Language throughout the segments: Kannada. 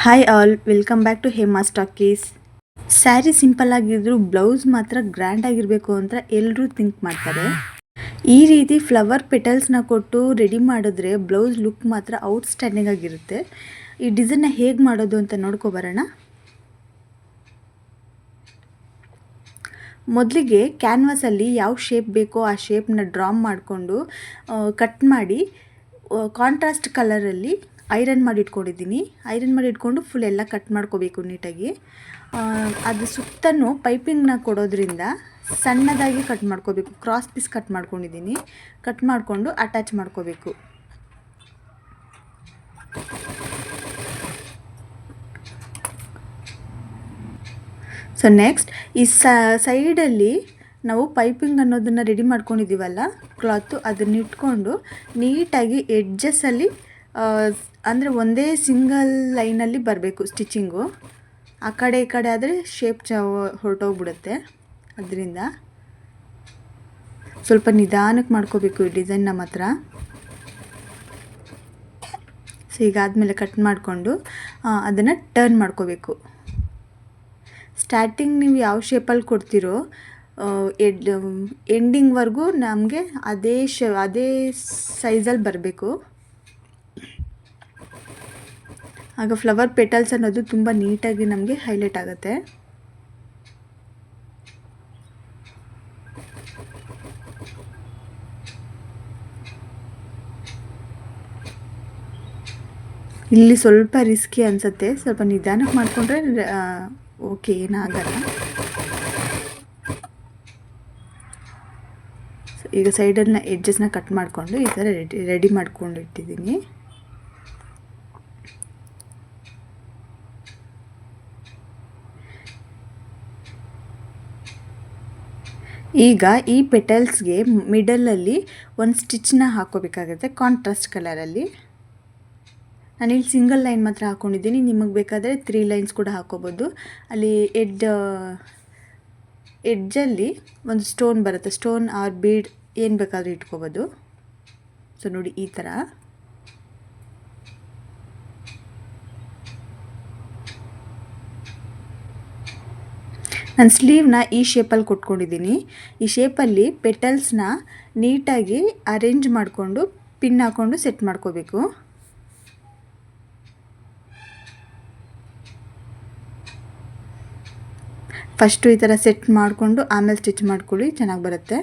Hi all, welcome back to Hema talkies. Sari simple ಆಗಿದ್ರು ಬ್ಲೌಸ್ ಮಾತ್ರ ಗ್ರ್ಯಾಂಡ್ ಆಗಿರಬೇಕು ಅಂತ ಎಲ್ಲರೂ ಥಿಂಕ್ ಮಾಡ್ತಾರೆ. ಈ ರೀತಿ ಫ್ಲವರ್ ಪೆಟಲ್ಸ್ನ ಕೊಟ್ಟು ರೆಡಿ ಮಾಡಿದ್ರೆ ಬ್ಲೌಸ್ ಲುಕ್ ಮಾತ್ರ ಔಟ್ಸ್ಟ್ಯಾಂಡಿಂಗ್ ಆಗಿರುತ್ತೆ. ಈ ಡಿಸೈನ್ನ ಹೇಗೆ ಮಾಡೋದು ಅಂತ ನೋಡ್ಕೊಬರೋಣ. ಮೊದಲಿಗೆ ಕ್ಯಾನ್ವಾಸಲ್ಲಿ ಯಾವ ಶೇಪ್ ಬೇಕೋ ಆ ಶೇಪ್ನ ಡ್ರಾ ಮಾಡಿಕೊಂಡು ಕಟ್ ಮಾಡಿ ಕಾಂಟ್ರಾಸ್ಟ್ ಕಲರಲ್ಲಿ ಐರನ್ ಮಾಡಿ ಇಟ್ಕೊಂಡಿದ್ದೀನಿ. ಐರನ್ ಮಾಡಿ ಇಟ್ಕೊಂಡು ಫುಲ್ ಎಲ್ಲ ಕಟ್ ಮಾಡ್ಕೋಬೇಕು ನೀಟಾಗಿ. ಅದು ಸುತ್ತಲೂ ಪೈಪಿಂಗ್ನ ಕೊಡೋದ್ರಿಂದ ಸಣ್ಣದಾಗಿ ಕಟ್ ಮಾಡ್ಕೋಬೇಕು. ಕ್ರಾಸ್ ಪೀಸ್ ಕಟ್ ಮಾಡ್ಕೊಂಡಿದ್ದೀನಿ. ಕಟ್ ಮಾಡಿಕೊಂಡು ಅಟ್ಯಾಚ್ ಮಾಡ್ಕೋಬೇಕು. ಸೊ ನೆಕ್ಸ್ಟ್ ಈ ಸೈಡಲ್ಲಿ ನಾವು ಪೈಪಿಂಗ್ ಅನ್ನೋದನ್ನು ರೆಡಿ ಮಾಡ್ಕೊಂಡಿದ್ದೀವಲ್ಲ ಕ್ಲಾತು, ಅದನ್ನ ಇಟ್ಕೊಂಡು ನೀಟಾಗಿ ಎಡ್ಜಸ್ಸಲ್ಲಿ ಅಂದರೆ ಒಂದೇ ಸಿಂಗಲ್ ಲೈನಲ್ಲಿ ಬರಬೇಕು ಸ್ಟಿಚಿಂಗು. ಆ ಕಡೆ ಈ ಕಡೆ ಆದರೆ ಶೇಪ್ ಹೊರಟೋಗ್ಬಿಡುತ್ತೆ. ಅದರಿಂದ ಸ್ವಲ್ಪ ನಿಧಾನಕ್ಕೆ ಮಾಡ್ಕೋಬೇಕು ಈ ಡಿಸೈನ್ ನಮ್ಮ ಹತ್ರ. ಸೊ ಹೀಗಾದಮೇಲೆ ಕಟ್ ಮಾಡಿಕೊಂಡು ಅದನ್ನು ಟರ್ನ್ ಮಾಡ್ಕೋಬೇಕು. ಸ್ಟಾರ್ಟಿಂಗ್ ನೀವು ಯಾವ ಶೇಪಲ್ಲಿ ಕೊಡ್ತೀರೋ ಎಂಡಿಂಗ್ವರೆಗೂ ನಮಗೆ ಅದೇ ಸೈಜಲ್ಲಿ ಬರಬೇಕು. ಆಗ ಫ್ಲವರ್ ಪೆಟಲ್ಸ್ ಅನ್ನೋದು ತುಂಬ ನೀಟಾಗಿ ನಮಗೆ ಹೈಲೈಟ್ ಆಗುತ್ತೆ. ಇಲ್ಲಿ ಸ್ವಲ್ಪ ರಿಸ್ಕಿ ಅನಿಸುತ್ತೆ, ಸ್ವಲ್ಪ ನಿಧಾನಕ್ಕೆ ಮಾಡಿಕೊಂಡ್ರೆ ಓಕೆ, ಏನಾಗಲ್ಲ. ಈಗ ಸೈಡನ್ನ ಎಡ್ಜಸ್ನ ಕಟ್ ಮಾಡಿಕೊಂಡು ಈ ಥರ ರೆಡಿ ಮಾಡ್ಕೊಂಡು ಇಟ್ಟಿದ್ದೀನಿ. ಈಗ ಈ ಪೆಟಲ್ಸ್ಗೆ ಮಿಡಲಲ್ಲಿ ಒಂದು ಸ್ಟಿಚ್ನ ಹಾಕ್ಕೋಬೇಕಾಗುತ್ತೆ ಕಾಂಟ್ರಾಸ್ಟ್ ಕಲರಲ್ಲಿ. ನಾನಿಲ್ಲಿ ಸಿಂಗಲ್ ಲೈನ್ ಮಾತ್ರ ಹಾಕ್ಕೊಂಡಿದ್ದೀನಿ. ನಿಮಗೆ ಬೇಕಾದರೆ 3 ಲೈನ್ಸ್ ಕೂಡ ಹಾಕ್ಕೋಬೋದು. ಅಲ್ಲಿ ಎಡ್ಜಲ್ಲಿ ಒಂದು ಸ್ಟೋನ್ ಬರುತ್ತೆ, ಸ್ಟೋನ್ ಆರ್ ಬೀಡ್ ಏನು ಬೇಕಾದರೂ ಇಟ್ಕೋಬೋದು. ಸೊ ನೋಡಿ ಈ ಥರ. ನಾನು ಸ್ಲೀವ್ನ ಈ ಶೇಪಲ್ಲಿ ಕೊಟ್ಕೊಂಡಿದ್ದೀನಿ. ಈ ಶೇಪಲ್ಲಿ ಪೆಟಲ್ಸ್ನ ನೀಟಾಗಿ ಅರೇಂಜ್ ಮಾಡಿಕೊಂಡು ಪಿನ್ ಹಾಕ್ಕೊಂಡು ಸೆಟ್ ಮಾಡ್ಕೋಬೇಕು. ಫಸ್ಟು ಈ ಥರ ಸೆಟ್ ಮಾಡಿಕೊಂಡು ಆಮೇಲೆ ಸ್ಟಿಚ್ ಮಾಡ್ಕೊಳ್ಳಿ, ಚೆನ್ನಾಗಿ ಬರುತ್ತೆ.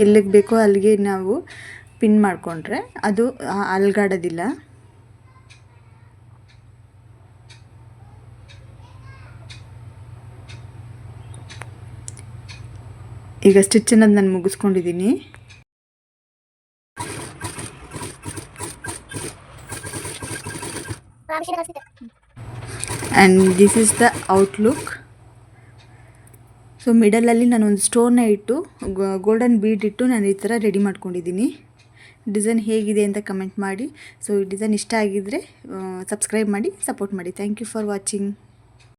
ಎಲ್ಲಿಗೆ ಬೇಕೋ ಅಲ್ಲಿಗೆ ನಾವು ಪಿನ್ ಮಾಡಿಕೊಂಡ್ರೆ ಅದು ಅಲ್ಗಾಡೋದಿಲ್ಲ. ಈಗ ಸ್ಟಿಚ್ಚನ್ನು ನಾನು ಮುಗಿಸ್ಕೊಂಡಿದ್ದೀನಿ. And this is the outlook. So ಮಿಡಲಲ್ಲಿ ನಾನು ಒಂದು ಸ್ಟೋನ್ನ ಇಟ್ಟು ಗೋಲ್ಡನ್ ಬೀಡ್ ಇಟ್ಟು ನಾನು ಈ ಥರ ರೆಡಿ ಮಾಡ್ಕೊಂಡಿದ್ದೀನಿ. ಡಿಸೈನ್ ಹೇಗಿದೆ ಅಂತ ಕಮೆಂಟ್ ಮಾಡಿ. ಸೊ ಈ ಡಿಸೈನ್ ಇಷ್ಟ ಆಗಿದ್ದರೆ ಸಬ್ಸ್ಕ್ರೈಬ್ ಮಾಡಿ, ಸಪೋರ್ಟ್ ಮಾಡಿ. Thank you for watching.